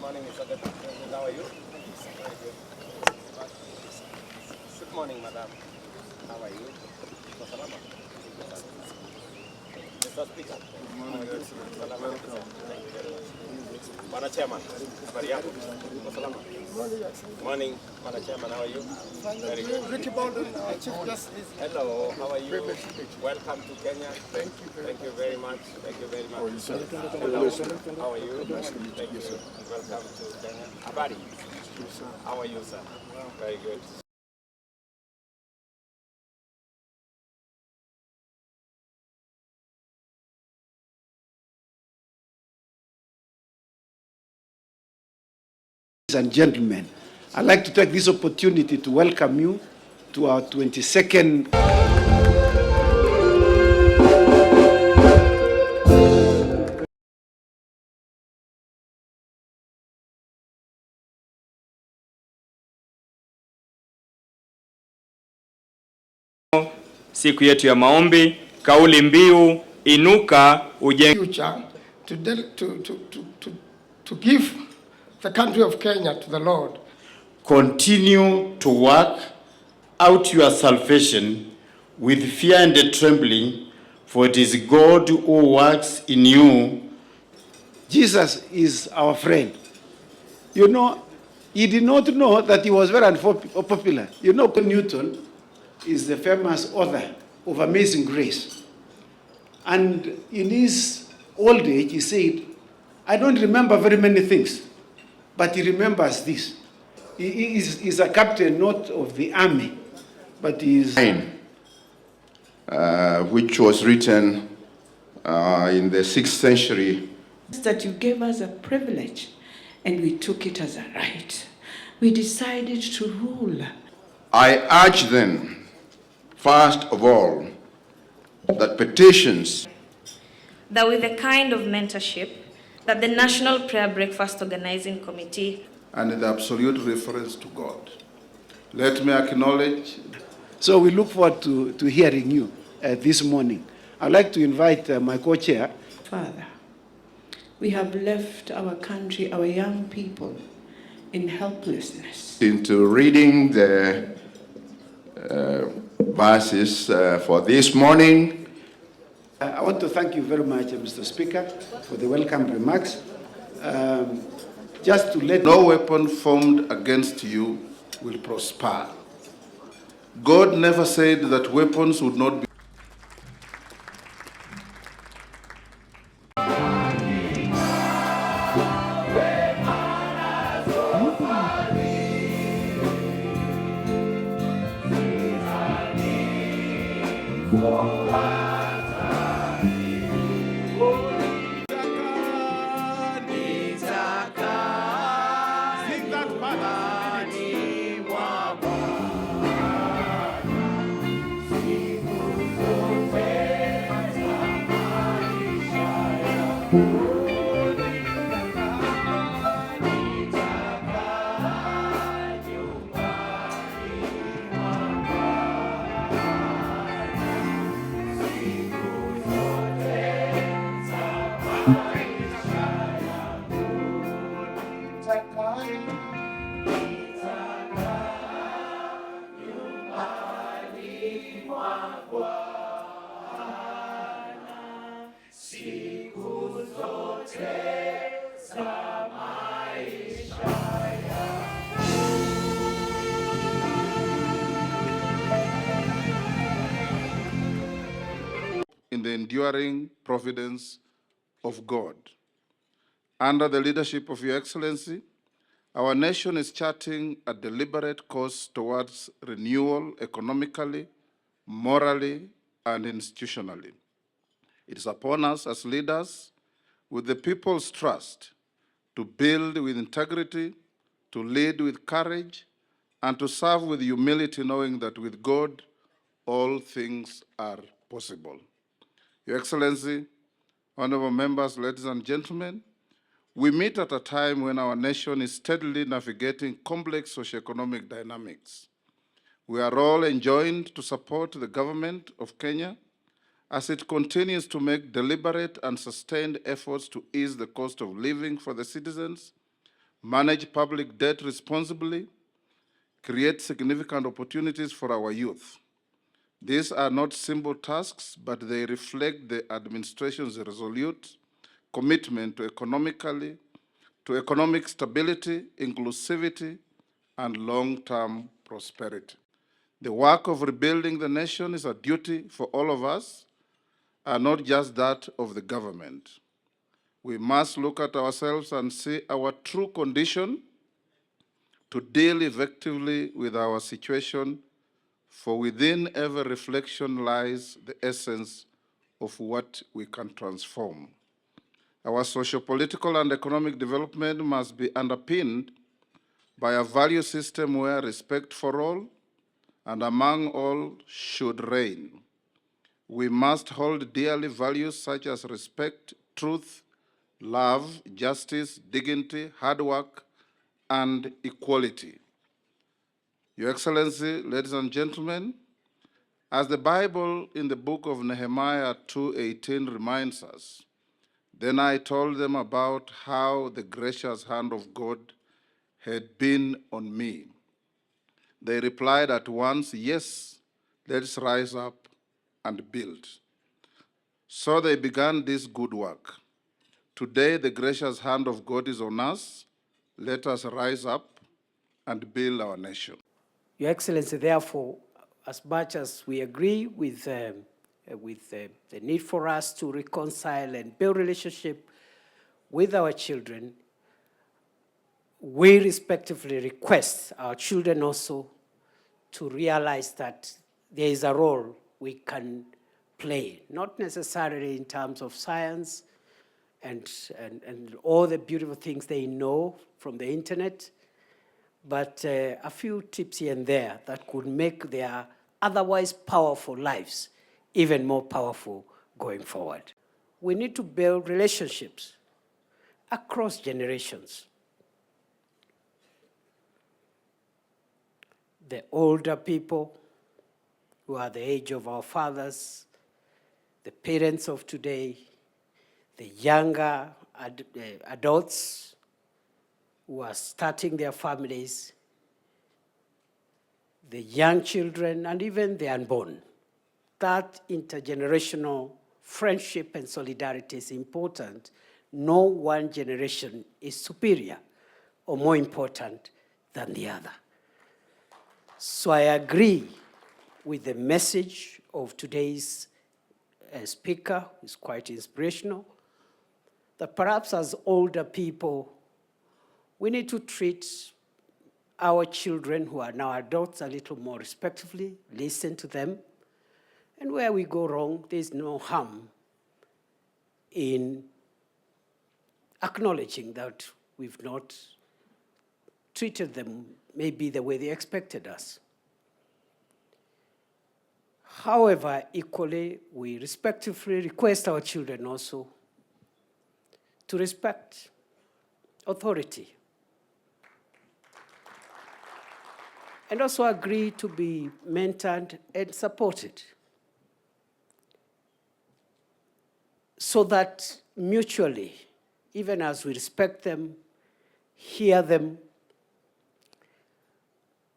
morning, Mr. Deputy President. How are you? Very good. Good morning, Madam. How are you? Salama. Mr. Speaker. Good morning, Excellency. Welcome. Thank you very much. Madam Chairman, habari yako? Salama. Morning, Madam Chairman. How are you? Very good. Ricky Bolden, Chief Justice. Hello, how are you? Welcome to Kenya. Thank you. Thank you very much. Thank you very much. Hello, how are you? Thank you. Welcome to Kenya. Bahari. How are you, sir? Very good. Ladies and gentlemen, I'd like to take this opportunity to welcome you to our 22nd siku yetu ya maombi, kauli mbiu inuka ujenge future to give the country of Kenya to the Lord. Continue to work out your salvation with fear and trembling, for it is God who works in you. Jesus is our friend. You know, he did not know that he was very unpopular. You know, Newton is the famous author of Amazing Grace. And in his old age, he said, I don't remember very many things, but he remembers this. He is a captain not of the army, but he is... which was written in the 6th century. That you gave us a privilege and we took it as a right. We decided to rule. I urge then, first of all, that petitions that with the kind of mentorship that the National Prayer Breakfast Organizing Committee and the absolute reference to God. Let me acknowledge. So we look forward to hearing you this morning. I'd like to invite my co-chair. Father, we have left our country, our young people, in helplessness. Into reading the verses for this morning. I want to thank you very much, Mr. Speaker, for the welcome remarks. Just to let no weapon formed against you will prosper. God never said that weapons would not be. In the enduring providence of God. Under the leadership of Your Excellency, our nation is charting a deliberate course towards renewal economically, morally, and institutionally. It is upon us as leaders, with the people's trust, to build with integrity, to lead with courage, and to serve with humility, knowing that with God, all things are possible. Your Excellency, honorable members, ladies and gentlemen, we meet at a time when our nation is steadily navigating complex socioeconomic dynamics. We are all enjoined to support the government of Kenya as it continues to make deliberate and sustained efforts to ease the cost of living for the citizens, manage public debt responsibly, create significant opportunities for our youth. These are not simple tasks, but they reflect the administration's resolute commitment to economic stability, inclusivity, and long-term prosperity. The work of rebuilding the nation is a duty for all of us, and not just that of the government. We must look at ourselves and see our true condition to deal effectively with our situation, for within every reflection lies the essence of what we can transform. Our socio-political and economic development must be underpinned by a value system where respect for all and among all should reign. We must hold dearly values such as respect, truth, love, justice, dignity, hard work, and equality. Your Excellency, ladies and gentlemen, as the Bible in the book of Nehemiah 2:18 reminds us, then I told them about how the gracious hand of God had been on me. They replied at once, yes, let's rise up and build. So they began this good work. Today, the gracious hand of God is on us. Let us rise up and build our nation. Your Excellency, therefore, as much as we agree with the need for us to reconcile and build relationship with our children, we respectively request our children also to realize that there is a role we can play, not necessarily in terms of science and all the beautiful things they know from the internet, but a few tips here and there that could make their otherwise powerful lives even more powerful going forward. We need to build relationships across generations. The older people who are the age of our fathers, the parents of today, the younger adults who are starting their families, the young children, and even the unborn. That intergenerational friendship and solidarity is important. No one generation is superior or more important than the other. So I agree with the message of today's speaker, who's quite inspirational, that perhaps as older people, we need to treat our children who are now adults a little more respectfully, listen to them, and where we go wrong, there's no harm in acknowledging that we've not treated them maybe the way they expected us. However, equally, we respectfully request our children also to respect authority and also agree to be mentored and supported so that mutually, even as we respect them, hear them,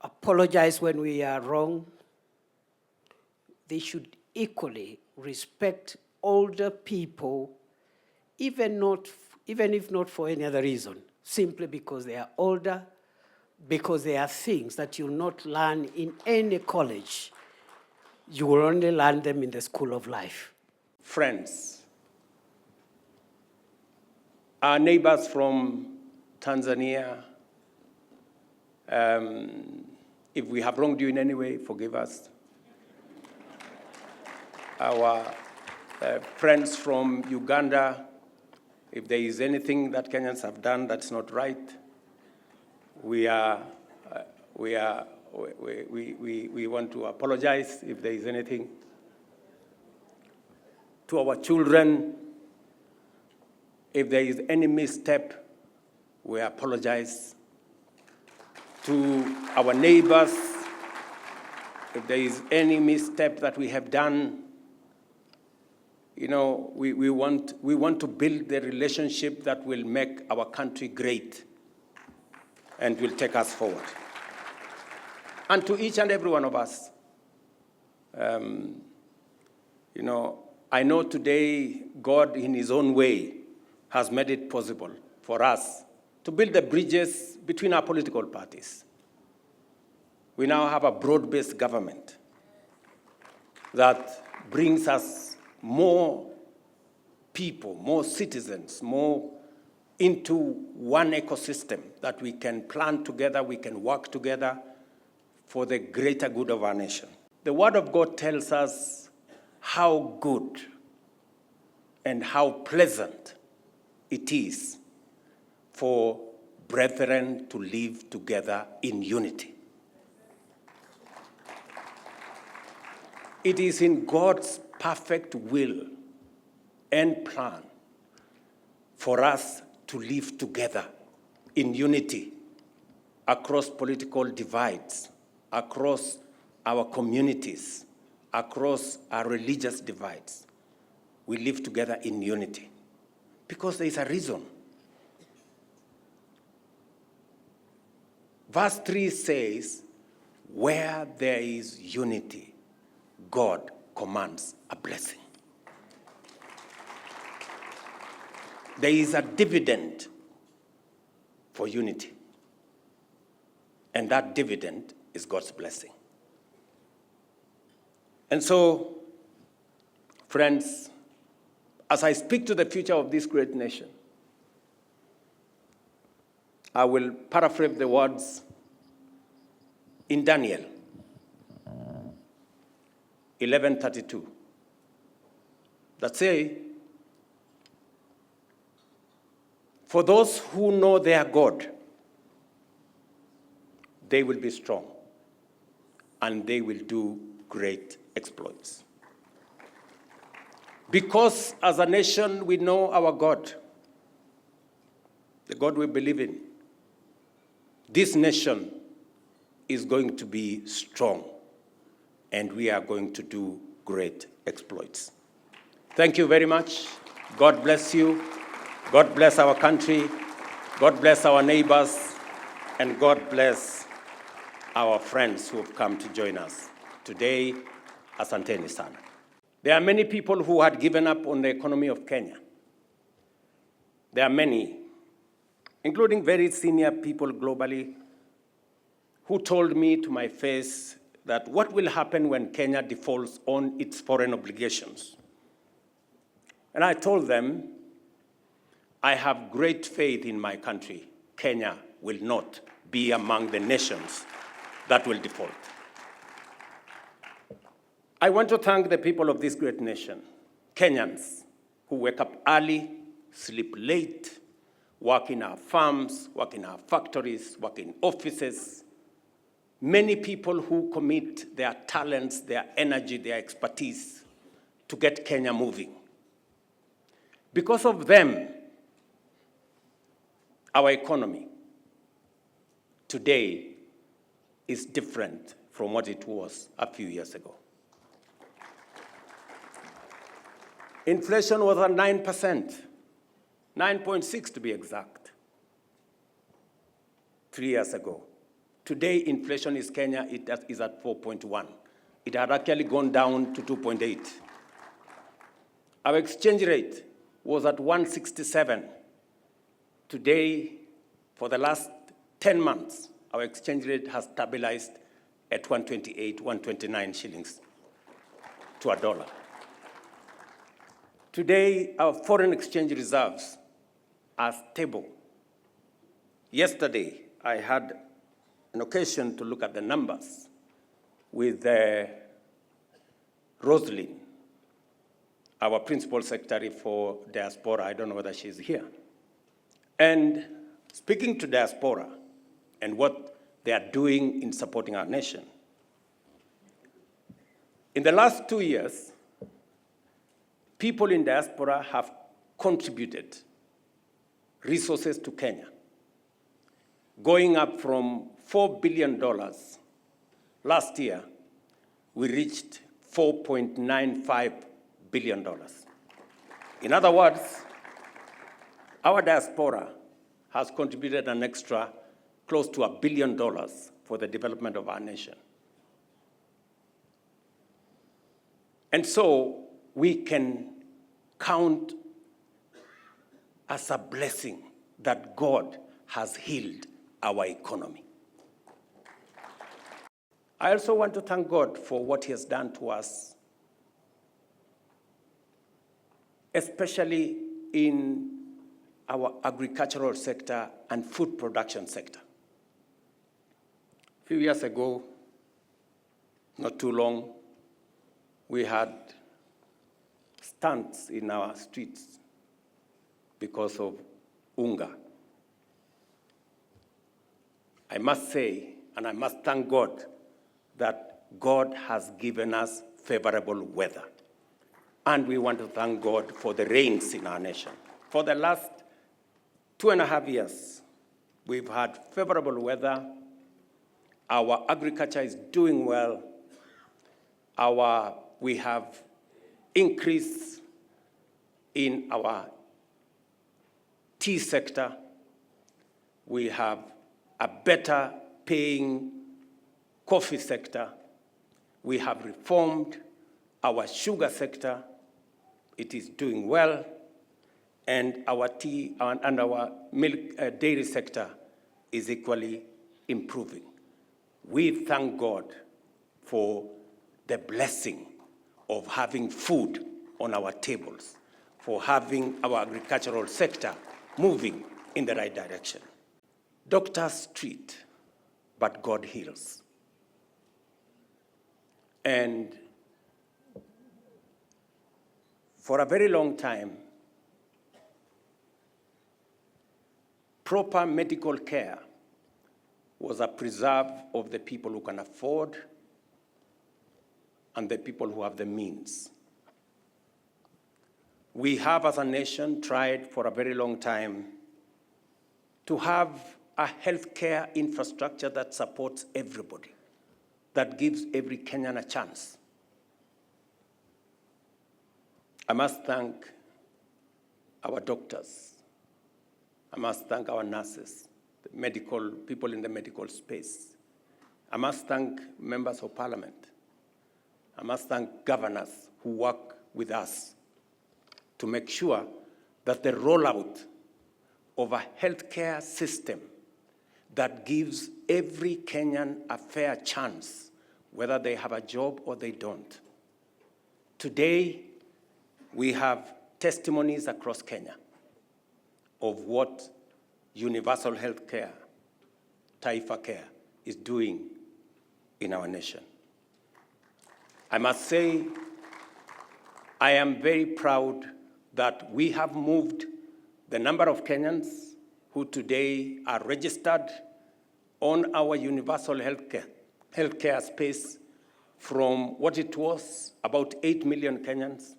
apologize when we are wrong, they should equally respect older people, even if not for any other reason, simply because they are older, because there are things that you'll not learn in any college. You will only learn them in the school of life. Friends, our neighbors from Tanzania, if we have wronged you in any way, forgive us. Our friends from Uganda, if there is anything that Kenyans have done that's not right, we want to apologize if there is anything. To our children, if there is any misstep, we apologize. To our neighbors, if there is any misstep that we have done, you know, we want to build the relationship that will make our country great. and will take us forward. And to each and every one of us, I know today God in his own way has made it possible for us to build the bridges between our political parties. We now have a broad-based government that brings us more people, more citizens, more into one ecosystem that we can plan together, we can work together for the greater good of our nation. The Word of God tells us how good and how pleasant it is for brethren to live together in unity. It is in God's perfect will and plan for us to live together in unity across political divides, across our communities, across our religious divides. We live together in unity because there is a reason. Verse 3 says, where there is unity, God commands a blessing. There is a dividend for unity, and that dividend is God's blessing. And so, friends, as I speak to the future of this great nation, I will paraphrase the words in Daniel 11:32 that say, for those who know their God, they will be strong and they will do great exploits. Because as a nation we know our God, the God we believe in, this nation is going to be strong and we are going to do great exploits. Thank you very much. God bless you. God bless our country. God bless our neighbors. And God bless our friends who have come to join us today. Asanteni sana. There are many people who had given up on the economy of Kenya. There are many, including very senior people globally, who told me to my face that what will happen when Kenya defaults on its foreign obligations. And I told them, I have great faith in my country. Kenya will not be among the nations that will default. I want to thank the people of this great nation, Kenyans, who wake up early, sleep late, work in our farms, work in our factories, work in offices. Many people who commit their talents, their energy, their expertise to get Kenya moving. Because of them, our economy today is different from what it was a few years ago. Inflation was at 9%, 9.6 to be exact, 3 years ago. Today, inflation in Kenya is at 4.1. It had actually gone down to 2.8. Our exchange rate was at 167. Today, for the last 10 months, our exchange rate has stabilized at 128, 129 shillings to a dollar. Today, our foreign exchange reserves are stable. Yesterday, I had an occasion to look at the numbers with Rosalind, our principal secretary for diaspora. I don't know whether she's here. And speaking to diaspora and what they are doing in supporting our nation, in the last 2 years, people in diaspora have contributed resources to Kenya, going up from $4 billion. Last year, we reached $4.95 billion. In other words, our diaspora has contributed an extra close to $1 billion for the development of our nation. And so we can count as a blessing that God has healed our economy. I also want to thank God for what he has done to us, especially in our agricultural sector and food production sector. A few years ago, not too long, we had stunts in our streets because of hunger. I must say, and I must thank God, that God has given us favorable weather. And we want to thank God for the rains in our nation. For the last 2.5 years, we've had favorable weather. Our agriculture is doing well. We have increase in our tea sector. We have a better paying coffee sector. We have reformed our sugar sector. It is doing well. And our tea and our milk dairy sector is equally improving. We thank God for the blessing of having food on our tables, for having our agricultural sector moving in the right direction. Doctors treat, but God heals. And for a very long time, proper medical care was a preserve of the people who can afford and the people who have the means. We have, as a nation, tried for a very long time to have a healthcare infrastructure that supports everybody, that gives every Kenyan a chance. I must thank our doctors. I must thank our nurses, the medical people in the medical space. I must thank members of parliament. I must thank governors who work with us to make sure that the rollout of a healthcare system that gives every Kenyan a fair chance, whether they have a job or they don't. Today, we have testimonies across Kenya of what universal health care, Taifa Care, is doing in our nation. I must say, I am very proud that we have moved the number of Kenyans who today are registered on our universal healthcare space from what it was, about 8 million Kenyans.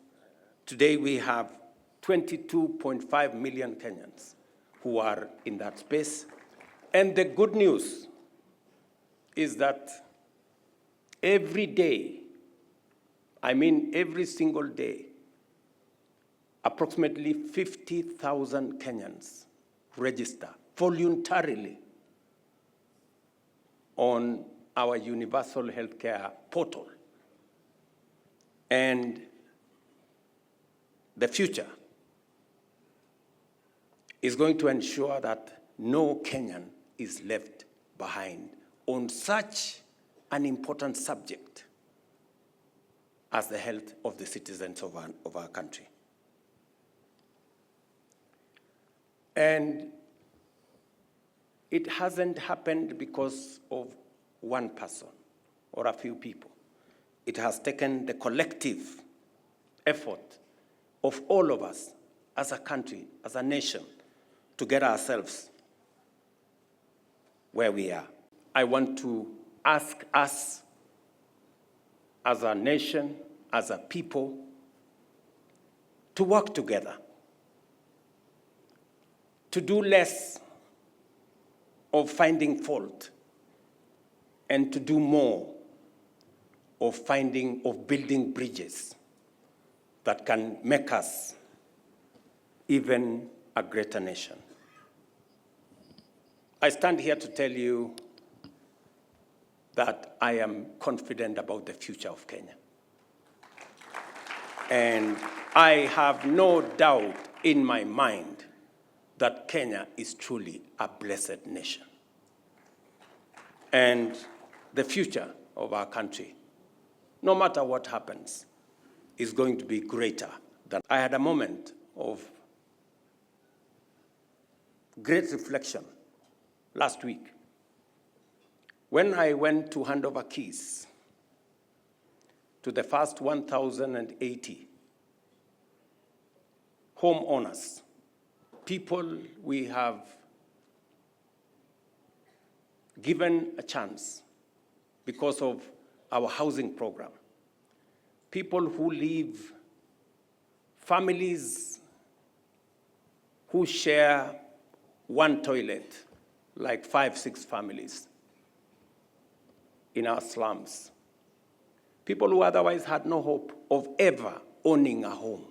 Today we have 22.5 million Kenyans who are in that space. And the good news is that every day, I mean every single day, approximately 50,000 Kenyans register voluntarily on our universal healthcare portal. And the future is going to ensure that no Kenyan is left behind on such an important subject as the health of the citizens of our country. And it hasn't happened because of one person or a few people. It has taken the collective effort of all of us as a country, as a nation, to get ourselves where we are. I want to ask us as a nation, as a people, to work together, to do less of finding fault and to do more of building bridges that can make us even a greater nation. I stand here to tell you that I am confident about the future of Kenya. And I have no doubt in my mind that Kenya is truly a blessed nation. And the future of our country, no matter what happens, is going to be greater than. I had a moment of great reflection last week when I went to hand over keys to the first 1,080 homeowners, people we have given a chance because of our housing program. People who live, families who share one toilet, like 5, 6 families in our slums. People who otherwise had no hope of ever owning a home.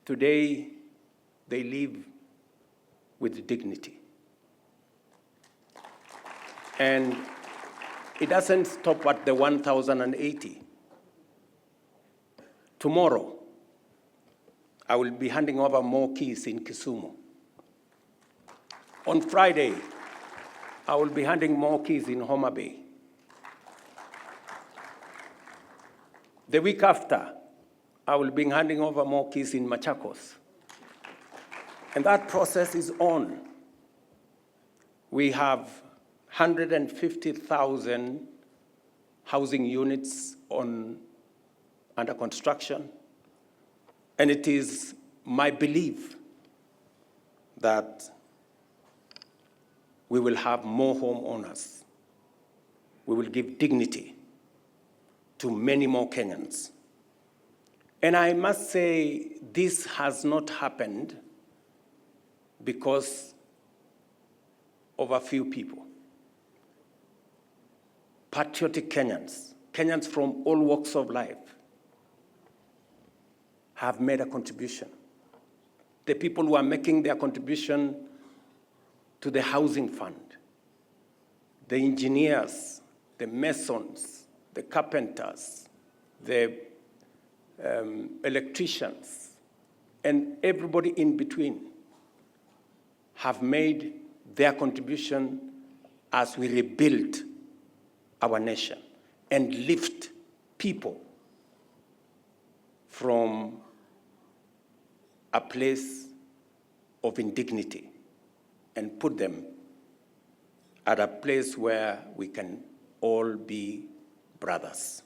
Today, they live with dignity. And it doesn't stop at the 1,080. Tomorrow, I will be handing over more keys in Kisumu. On Friday, I will be handing more keys in Homa Bay. The week after, I will be handing over more keys in Machakos. And that process is on. We have 150,000 housing units under construction. And it is my belief that we will have more homeowners. We will give dignity to many more Kenyans. And I must say, this has not happened because of a few people. Patriotic Kenyans, Kenyans from all walks of life, have made a contribution. The people who are making their contribution to the housing fund, the engineers, the masons, the carpenters, the electricians, and everybody in between have made their contribution as we rebuild our nation and lift people from a place of indignity and put them at a place where we can all be brothers.